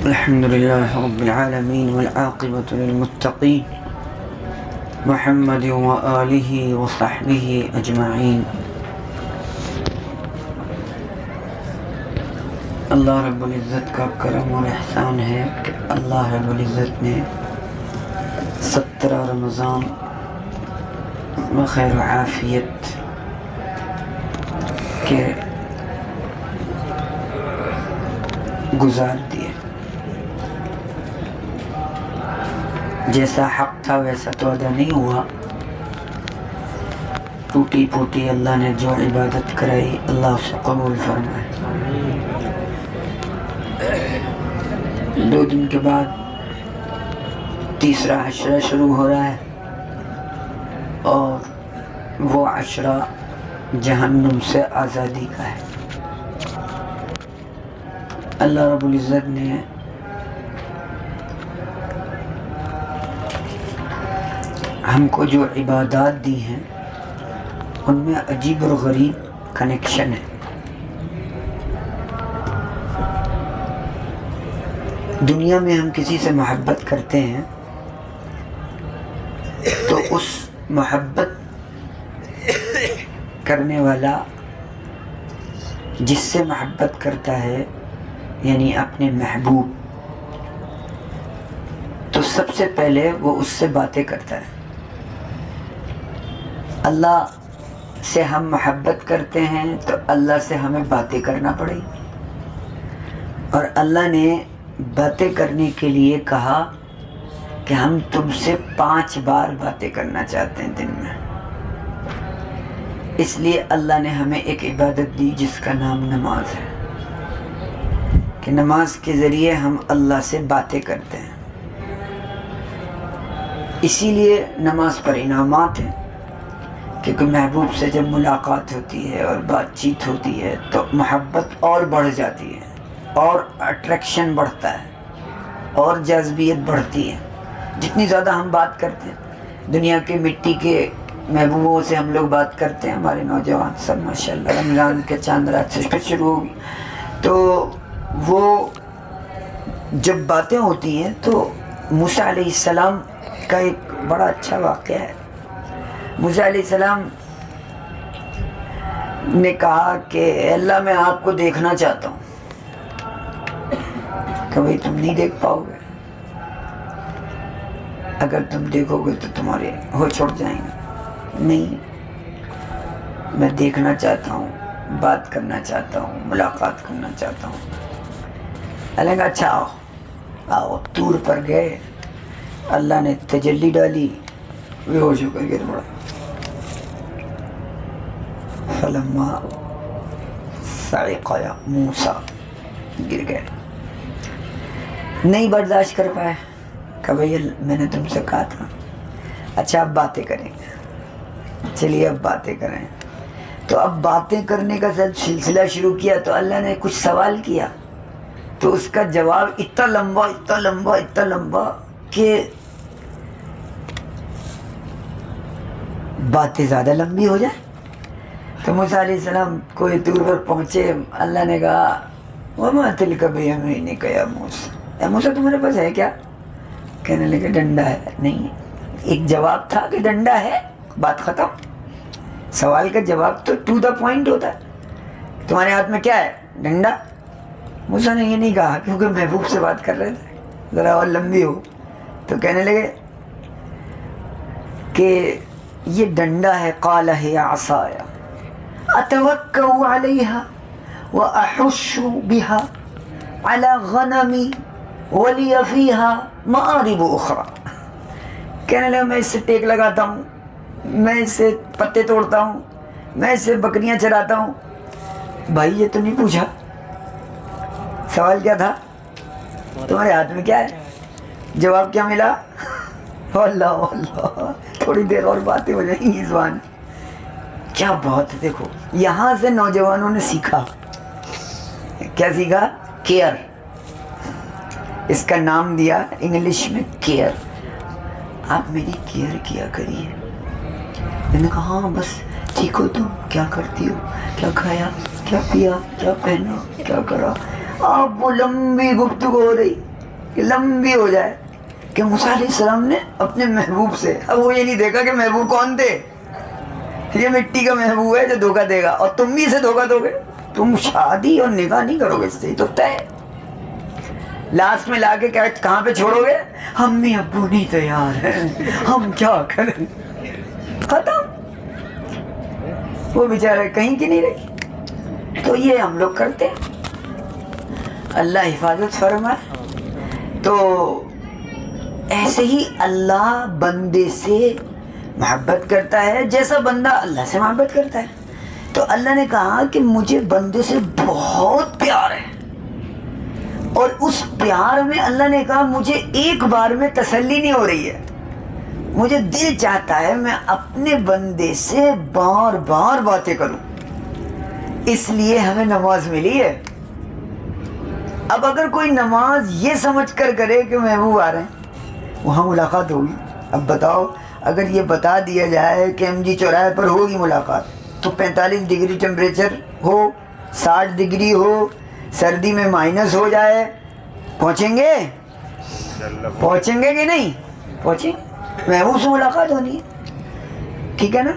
الحمد لله رب العالمين والعاقبة للمتقين محمد وآله وصحبه أجمعين. اللہ رب العزت کا کرم اور احسان ہے کہ اللہ رب العزت نے 17 رمضان بخیر و عافیت کے گزار دیے. جیسا حق تھا ویسا تو ادا نہیں ہوا. ٹوٹی پھوٹی اللہ نے جو عبادت کرائی اللہ اسے قبول فرمائے. 2 دن کے بعد تیسرا عشرہ شروع ہو رہا ہے اور وہ عشرہ جہنم سے آزادی کا ہے. اللہ رب العزت نے ہم کو جو عبادات دی ہیں ان میں عجیب اور غریب کنیکشن ہے. دنیا میں ہم کسی سے محبت کرتے ہیں تو اس محبت کرنے والا جس سے محبت کرتا ہے یعنی اپنے محبوب تو سب سے پہلے وہ اس سے باتیں کرتا ہے. اللہ سے ہم محبت کرتے ہیں تو اللہ سے ہمیں باتیں کرنا پڑے گی. اور اللہ نے باتیں کرنے کے لیے کہا کہ ہم تم سے 5 بار باتیں کرنا چاہتے ہیں دن میں. اس لیے اللہ نے ہمیں ایک عبادت دی جس کا نام نماز ہے کہ نماز کے ذریعے ہم اللہ سے باتیں کرتے ہیں. اسی لیے نماز پر انعامات ہیں کیونکہ محبوب سے جب ملاقات ہوتی ہے اور بات چیت ہوتی ہے تو محبت اور بڑھ جاتی ہے اور اٹریکشن بڑھتا ہے اور جاذبیت بڑھتی ہے. جتنی زیادہ ہم بات کرتے ہیں دنیا کے مٹی کے محبوبوں سے ہم لوگ بات کرتے ہیں. ہمارے نوجوان سب ماشاءاللہ رمضان کے چاند رات سے پھر شروع ہوگی تو وہ جب باتیں ہوتی ہیں تو موسیٰ علیہ السلام کا ایک بڑا اچھا واقعہ ہے. موسیٰ علیہ السلام نے کہا کہ اللہ میں آپ کو دیکھنا چاہتا ہوں. کہ بھائی تم نہیں دیکھ پاؤ گے, اگر تم دیکھو گے تو تمہارے ہو چھوڑ جائیں گے. نہیں, میں دیکھنا چاہتا ہوں, بات کرنا چاہتا ہوں, ملاقات کرنا چاہتا ہوں. اللہ کہا اچھا آؤ آؤ. طور پر گئے, اللہ نے تجلی ڈالی, بے ہوش ہو کر گر پڑا. فلما صعق یا موسیٰ, گر گئے, نہیں برداشت کر پائے. کہ بھئی میں نے تم سے کہا تھا. اچھا اب باتیں کریں گے, چلیے اب باتیں کریں. تو اب باتیں کرنے کا سلسلہ شروع کیا تو اللہ نے کچھ سوال کیا تو اس کا جواب اتنا لمبا اتنا لمبا اتنا لمبا کہ باتیں زیادہ لمبی ہو جائیں. تو موسیٰ علیہ السلام کوئی طور پر پہنچے. اللہ نے کہا وَمَا تِلْكَ بِيَمِينِكَ يَا مُوسیٰ, اے موسیٰ تمہارے پاس ہے کیا؟ کہنے لگے ڈنڈا ہے. نہیں, ایک جواب تھا کہ ڈنڈا ہے, بات ختم. سوال کا جواب تو ٹو دا پوائنٹ ہوتا ہے. تمہارے ہاتھ میں کیا ہے؟ ڈنڈا. موسیٰ نے یہ نہیں کہا کیونکہ محبوب سے بات کر رہے تھے, ذرا اور لمبی ہو. تو کہنے لگے کہ یہ ڈنڈا ہے. قال هي عصاي اتوكأ عليها واحش بها على غنمي ولي فيها مآرب اخرى. کہنے لگا میں اس سے ٹیک لگاتا ہوں, میں اس سے پتے توڑتا ہوں, میں اس سے بکریاں چراتا ہوں. بھائی یہ تو نہیں پوچھا, سوال کیا تھا؟ تمہارے ہاتھ میں کیا ہے؟ جواب کیا ملا؟ اللہ اللہ, تھوڑی دیر اور باتیں ہو جائیں گی. زبان کیا بات ہے. دیکھو یہاں سے نوجوانوں نے سیکھا. کیا سیکھا؟ کیئر. اس کا نام دیا انگلش میں کیئر. آپ میری کیئر کیا کریے. میں نے کہا ہاں بس ٹھیک ہو تم, کیا کرتی ہو, کیا کھایا, کیا پیا, کیا پہنا, کیا کرا. آپ وہ لمبی گفتگو ہو رہی, کہ لمبی ہو جائے کہ موسیٰ علیہ السلام نے اپنے محبوب سے، اب وہ یہ نہیں دیکھا کہ محبوب کون تھے، یہ مٹی کا محبوب ہے جو دھوکہ دے گا، اور تم بھی اسے دھوکہ دو گے، تم شادی اور نکاح نہیں کرو گے اس سے، یہ تو طے ہے۔ لاسٹ میں لا کے کہاں پہ چھوڑو گے؟ امی ابو نہیں تیار ہیں، ہم کیا کریں، ختم، وہ بیچارے کہیں کی نہیں رہی۔ تو یہ ہم لوگ کرتے ہیں، اللہ حفاظت فرمائے۔ تو ایسے ہی اللہ بندے سے محبت کرتا ہے جیسا بندہ اللہ سے محبت کرتا ہے۔ تو اللہ نے کہا کہ مجھے بندے سے بہت پیار ہے، اور اس پیار میں اللہ نے کہا مجھے ایک بار میں تسلی نہیں ہو رہی ہے، مجھے دل چاہتا ہے میں اپنے بندے سے بار بار باتیں کروں، اس لیے ہمیں نماز ملی ہے۔ اب اگر کوئی نماز یہ سمجھ کر کرے کہ محبوب آ رہے ہیں، وہاں ملاقات ہوگی، اب بتاؤ اگر یہ بتا دیا جائے کہ ایم جی چوراہے پر ہوگی ملاقات، تو 45 ڈگری ٹیمپریچر ہو، 60 ڈگری ہو، سردی میں مائنس ہو جائے، پہنچیں گے؟ پہنچیں گے کہ نہیں پہنچیں گے؟ محبوب سے ملاقات ہونی ہے، ٹھیک ہے نا؟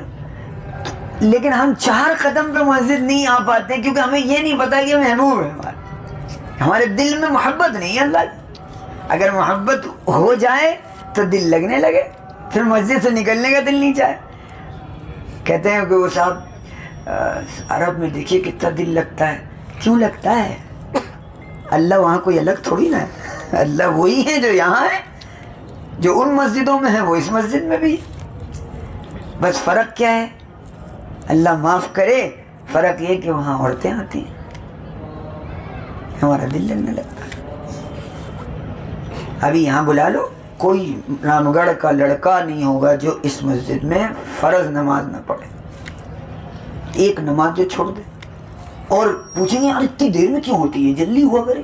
لیکن ہم 4 قدم پہ مسجد نہیں آ پاتے کیونکہ ہمیں یہ نہیں پتا کہ محبوب ہے، ہمارے دل میں محبت نہیں ہے اللہ کی۔ اگر محبت ہو جائے تو دل لگنے لگے، پھر مسجد سے نکلنے کا دل نہیں چاہے۔ کہتے ہیں کہ وہ صاحب عرب میں دیکھیے کتنا دل لگتا ہے، کیوں لگتا ہے؟ اللہ وہاں کوئی الگ تھوڑی نا ہے، اللہ وہی ہے جو یہاں ہے، جو ان مسجدوں میں ہے وہ اس مسجد میں بھی ہے، بس فرق کیا ہے؟ اللہ معاف کرے، فرق یہ کہ وہاں عورتیں آتی ہیں، ہمارا دل لگنے لگتا ہے۔ ابھی یہاں بلا لو، کوئی رامگڑھ کا لڑکا نہیں ہوگا جو اس مسجد میں فرض نماز نہ پڑھے، ایک نماز جو چھوڑ دے۔ اور پوچھیں گے یار اتنی دیر میں کیوں ہوتی ہے، جلدی ہوا کرے،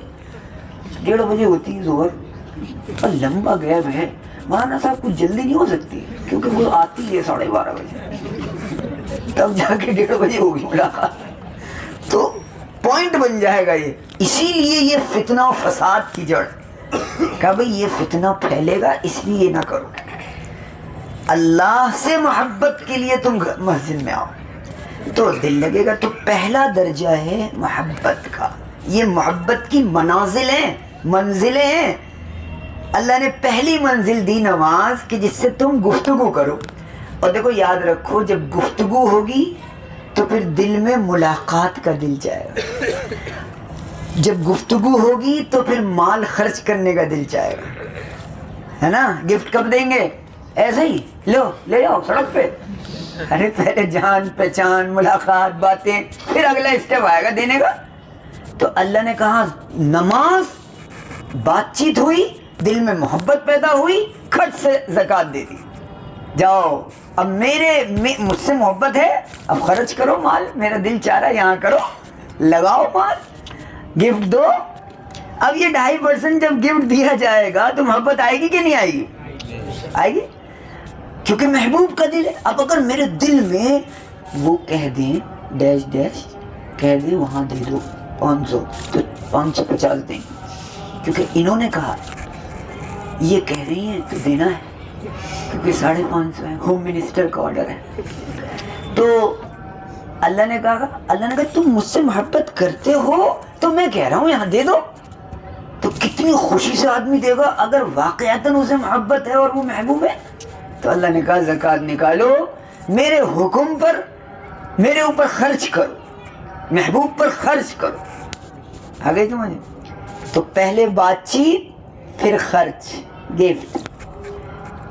1:30 بجے ہوتی ہے ظہر، اور لمبا گیپ ہے، مولانا صاحب کچھ جلدی نہیں ہو سکتی کیونکہ وہ آتی ہے 12:30 بجے، تب جا کے 1:30 بجے ہوگی ملاقات، تو پوائنٹ بن جائے گا یہ۔ اسی لیے یہ فتنہ و فساد کی جڑ، کہ بھئی یہ فتنہ پھیلے گا اس لیے نہ کرو، اللہ سے محبت کے لیے تم مسجد میں آؤ تو دل لگے گا۔ تو پہلا درجہ ہے محبت کا، یہ محبت کی منزلیں ہیں۔ اللہ نے پہلی منزل دی نماز کہ جس سے تم گفتگو کرو، اور دیکھو یاد رکھو جب گفتگو ہوگی تو پھر دل میں ملاقات کا دل جائے گا، جب گفتگو ہوگی تو پھر مال خرچ کرنے کا دل چاہے گا، ہے نا؟ گفٹ کب دیں گے؟ ایسے ہی لو لے جاؤ سڑک پہ، ارے پہلے جان پہچان، ملاقات، باتیں، پھر اگلا اسٹیپ آئے گا دینے کا۔ تو اللہ نے کہا نماز، بات چیت ہوئی، دل میں محبت پیدا ہوئی، کھٹ سے زکوٰۃ دے دی، جاؤ اب مجھ سے محبت ہے، اب خرچ کرو مال، میرا دل چاہ رہا ہے یہاں کرو، لگاؤ مال، گفٹ دو۔ اب یہ 2.5% جب گفٹ دیا جائے گا تو محبت آئے گی کہ نہیں آئے گی؟ آئے گی، کیونکہ محبوب کا دل ہے۔ اب اگر میرے دل میں وہ کہہ دیں ڈیش ڈیش، کہہ دیں وہاں دے دو 500 تو 550 دیں گے، کیونکہ انہوں نے کہا، یہ کہہ رہی ہیں تو دینا ہے کیونکہ 550 ہے، ہوم منسٹر کا آرڈر ہے۔ تو اللہ نے کہا تم مجھ سے محبت کرتے ہو تو میں کہہ رہا ہوں یہاں دے دو، تو کتنی خوشی سے آدمی دے گا اگر واقعتاً اسے محبت ہے اور وہ محبوب ہے۔ تو اللہ نے کہا زکوٰۃ نکالو، میرے حکم پر میرے اوپر خرچ کرو، محبوب پر خرچ کرو۔ آگے سمجھے؟ تو پہلے بات چیت، پھر خرچ، گفٹ،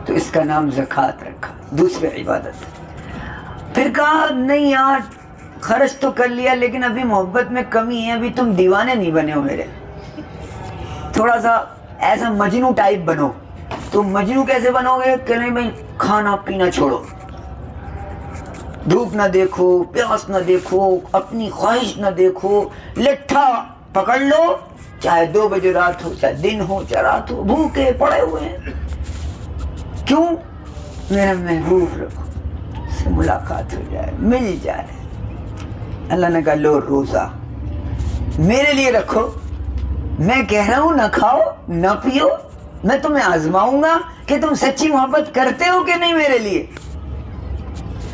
تو اس کا نام زکوٰۃ رکھا، دوسرے عبادت۔ پھر کہا نہیں یار خرچ تو کر لیا لیکن ابھی محبت میں کمی ہے، ابھی تم دیوانے نہیں بنے ہو میرے، تھوڑا سا ایسا مجنو ٹائپ بنو۔ تو مجنو کیسے بنو گے کہ نہیں بھائی کھانا پینا چھوڑو، دھوپ نہ دیکھو، پیاس نہ دیکھو، اپنی خواہش نہ دیکھو، لٹھا پکڑ لو، چاہے 2 بجے رات ہو، چاہے دن ہو، چاہے رات ہو، بھوکے پڑے ہوئے ہیں، کیوں؟ میرا محبوب رکھو، اس سے ملاقات ہو جائے، مل جائے۔ اللہ نے کہا لو روزہ میرے لیے رکھو، میں کہہ رہا ہوں نہ کھاؤ نہ پیو، میں تمہیں آزماؤں گا کہ تم سچی محبت کرتے ہو کہ نہیں میرے لیے۔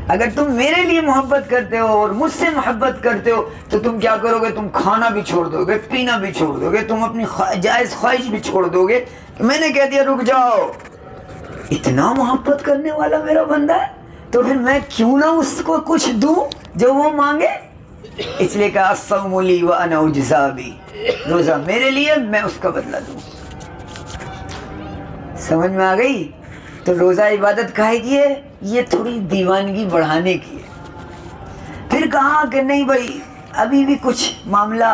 اگر تم میرے لیے محبت کرتے ہو اور مجھ سے محبت کرتے ہو تو تم کیا کرو گے؟ تم کھانا بھی چھوڑ دو گے، پینا بھی چھوڑ دو گے، تم اپنی جائز خواہش بھی چھوڑ دو گے۔ میں نے کہہ دیا رک جاؤ، اتنا محبت کرنے والا میرا بندہ ہے تو پھر میں کیوں نہ اس کو کچھ دوں جو وہ مانگے؟ اس لیے کہا الصوم لی وانا اجزا بہ، روزہ میرے لیے، میں اس کا بدلہ دوں۔ سمجھ میں آ گئی؟ تو روزہ عبادت کاہے کی ہے؟ یہ تھوڑی دیوانگی بڑھانے کی ہے۔ پھر کہا کہ نہیں بھائی ابھی بھی کچھ معاملہ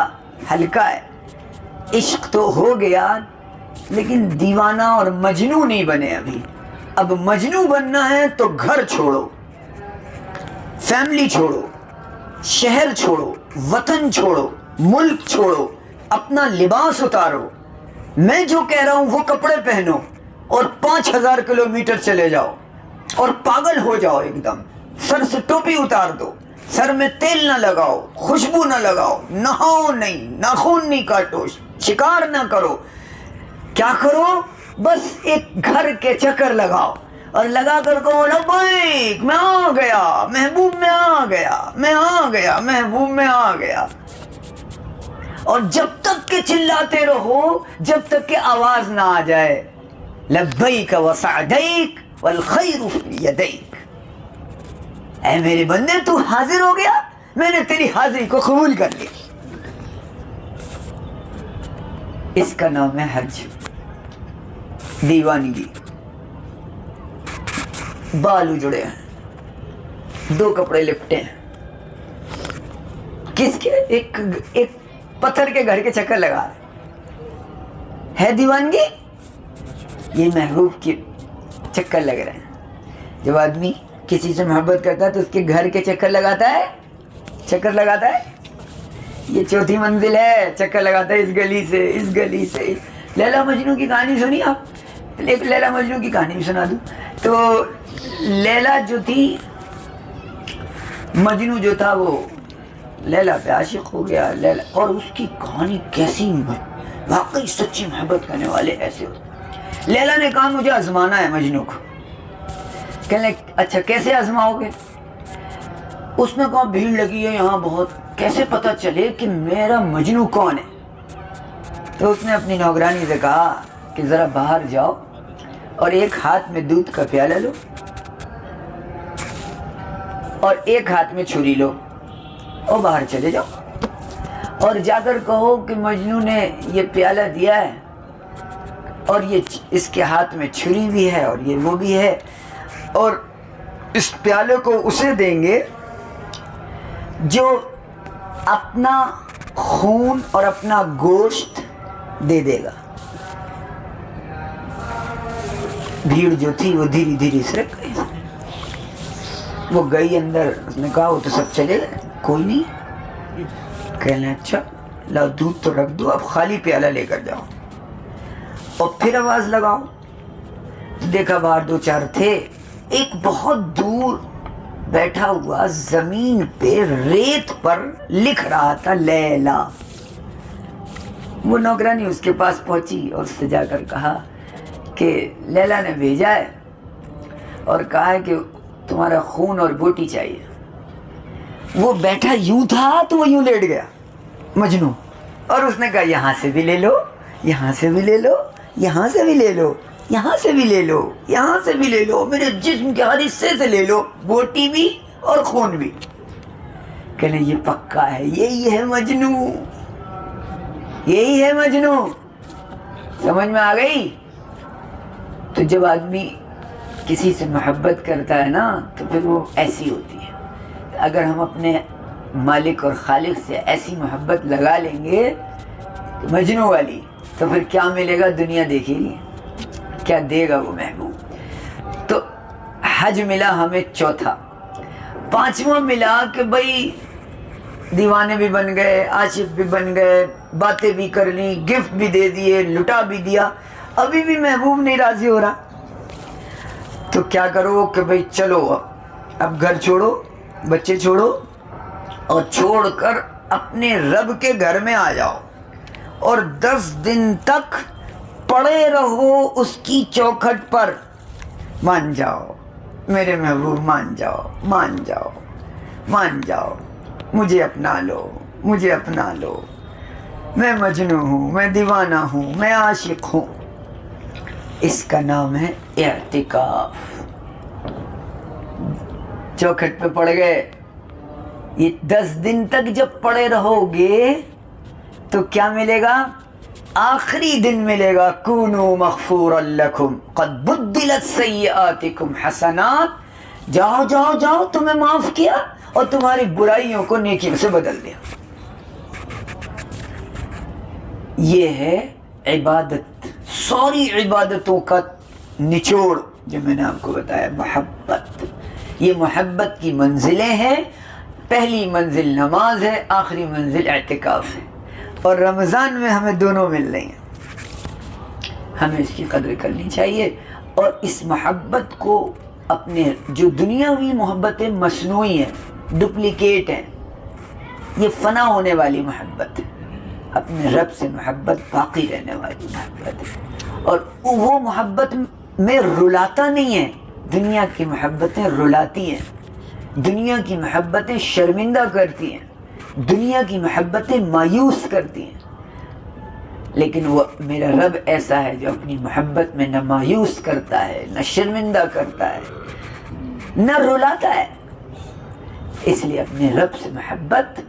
ہلکا ہے، عشق تو ہو گیا لیکن دیوانہ اور مجنوں نہیں بنے ابھی۔ اب مجنوں بننا ہے تو گھر چھوڑو، فیملی چھوڑو، شہر چھوڑو، وطن چھوڑو، ملک چھوڑو، اپنا لباس اتارو، میں جو کہہ رہا ہوں وہ کپڑے پہنو اور 5000 کلومیٹر چلے جاؤ اور پاگل ہو جاؤ ایک دم، سر سے ٹوپی اتار دو، سر میں تیل نہ لگاؤ، خوشبو نہ لگاؤ، نہاؤ نہیں، ناخن نہیں کاٹو، شکار نہ کرو، کیا کرو؟ بس ایک گھر کے چکر لگاؤ اور لگا کر کہو لبیک، میں آ گیا محبوب، میں آ گیا، میں آ گیا محبوب، میں آ گیا۔ اور جب تک کہ چلاتے رہو، جب تک کہ آواز نہ آ جائے لبیک وسعدیک والخیر فی یدیک، اے میرے بندے تو حاضر ہو گیا، میں نے تیری حاضری کو قبول کر لیا۔ اس کا نام ہے حج، دیوانگی۔ بال اجڑے ہیں، 2 کپڑے لپٹے ہیں، کس کے؟ ایک پتھر کے گھر کے چکر لگا ہے دیوانگی؟ یہ محبوب کے چکر لگ رہے ہیں۔ جب آدمی کسی سے محبت کرتا ہے تو اس کے گھر کے چکر لگاتا ہے، چکر لگاتا ہے، یہ 4تھی منزل ہے، چکر لگاتا ہے اس گلی سے اس گلی سے۔ لیلا مجنوں کی کہانی سنی آپ؟ ایک لیلا مجنوں کی کہانی بھی سنا دوں۔ تو لیلا جو تھی، مجنوں جو تھا وہ لیلا پہ عاشق ہو گیا، لیلا، اور اس کی کہانی کیسی، واقعی سچی محبت کرنے والے ایسے ہوتے۔ لیلا نے کہا مجھے آزمانا ہے مجنوں کو۔ کہنے اچھا کیسے آزماؤ گے؟ اس نے کہا بھیڑ لگی ہے یہاں بہت، کیسے پتہ چلے کہ میرا مجنوں کون ہے؟ تو اس نے اپنی نوکرانی سے کہا کہ ذرا باہر جاؤ اور ایک ہاتھ میں دودھ کا پیالہ لو اور ایک ہاتھ میں چھری لو اور باہر چلے جاؤ اور جا کر کہو کہ مجنوں نے یہ پیالہ دیا ہے اور یہ اس کے ہاتھ میں چھری بھی ہے اور یہ وہ بھی ہے، اور اس پیالے کو اسے دیں گے جو اپنا خون اور اپنا گوشت دے دے گا۔ بھیڑ جو تھی وہ دھیرے دھیرے سرک گئی، وہ گئی اندر، اس نے کہا وہ تو سب چلے گئے، کوئی نہیں۔ کہنے اچھا لاؤ دودھ تو رکھ دو، اب خالی پیالہ لے کر جاؤ اور پھر آواز لگاؤ۔ دیکھا باہر 2-4 تھے، ایک بہت دور بیٹھا ہوا زمین پہ ریت پر لکھ رہا تھا لیلا۔ وہ نوکرانی اس کے پاس پہنچی اور اس سے جا کر کہا کہ لیلا نے بھیجا ہے اور کہا ہے کہ تمہارا خون اور بوٹی چاہیے۔ وہ بیٹھا یوں تھا تو وہ یوں لیٹ گیا مجنوں، اور اس نے کہا یہاں سے بھی لے لو، یہاں سے بھی لے لو، یہاں سے بھی لے لو، یہاں سے بھی لے لو، یہاں سے بھی لے لو، میرے جسم کے ہر حصے سے لے لو، بوٹی بھی اور خون بھی۔ کہنے یہ پکا ہے، یہی ہے مجنوں، یہی ہے مجنوں۔ سمجھ میں آ گئی؟ تو جب آدمی کسی سے محبت کرتا ہے نا تو پھر وہ ایسی ہوتی ہے۔ اگر ہم اپنے مالک اور خالق سے ایسی محبت لگا لیں گے مجنوں والی تو پھر کیا ملے گا؟ دنیا دیکھے گی کیا دے گا وہ محبوب۔ تو حج ملا ہمیں چوتھا۔ 5واں ملا کہ بھائی دیوانے بھی بن گئے، عاشق بھی بن گئے، باتیں بھی کر لی، گفٹ بھی دے دیے، لٹا بھی دیا، ابھی بھی محبوب نہیں راضی ہو رہا۔ تو کیا کرو کہ بھائی چلو اب گھر چھوڑو، بچے چھوڑو اور چھوڑ کر اپنے رب کے گھر میں آ جاؤ اور 10 دن تک پڑے رہو اس کی چوکھٹ پر. مان جاؤ میرے محبوب، مان جاؤ، مان جاؤ، مان جاؤ، مجھے اپنا لو، مجھے اپنا لو، میں مجنوں ہوں، میں دیوانہ ہوں، میں عاشق ہوں. اس کا نام ہے اعتکاف. چوکھٹ پہ پڑ گئے، یہ 10 دن تک جب پڑے رہو گے تو کیا ملے گا؟ آخری دن ملے گا کونوا مغفورا لکم قد بدلت سیئاتکم حسنات. جاؤ جاؤ جاؤ، تمہیں معاف کیا اور تمہاری برائیوں کو نیکیوں سے بدل دیا. یہ ہے عبادت. ساری عبادتوں کا نچوڑ جو میں نے آپ کو بتایا، محبت. یہ محبت کی منزلیں ہیں. پہلی منزل نماز ہے، آخری منزل اعتکاف ہے. اور رمضان میں ہمیں دونوں مل رہی ہیں. ہمیں اس کی قدر کرنی چاہیے اور اس محبت کو اپنے، جو دنیاوی محبتیں مصنوعی ہیں، ڈپلیکیٹ ہیں، یہ فنا ہونے والی محبت ہے. اپنے رب سے محبت باقی رہنے والی محبت ہے. اور وہ محبت میں رلاتا نہیں ہے. دنیا کی محبتیں رلاتی ہیں، دنیا کی محبتیں شرمندہ کرتی ہیں، دنیا کی محبتیں مایوس کرتی ہیں. لیکن وہ میرا رب ایسا ہے جو اپنی محبت میں نہ مایوس کرتا ہے، نہ شرمندہ کرتا ہے، نہ رلاتا ہے. اس لیے اپنے رب سے محبت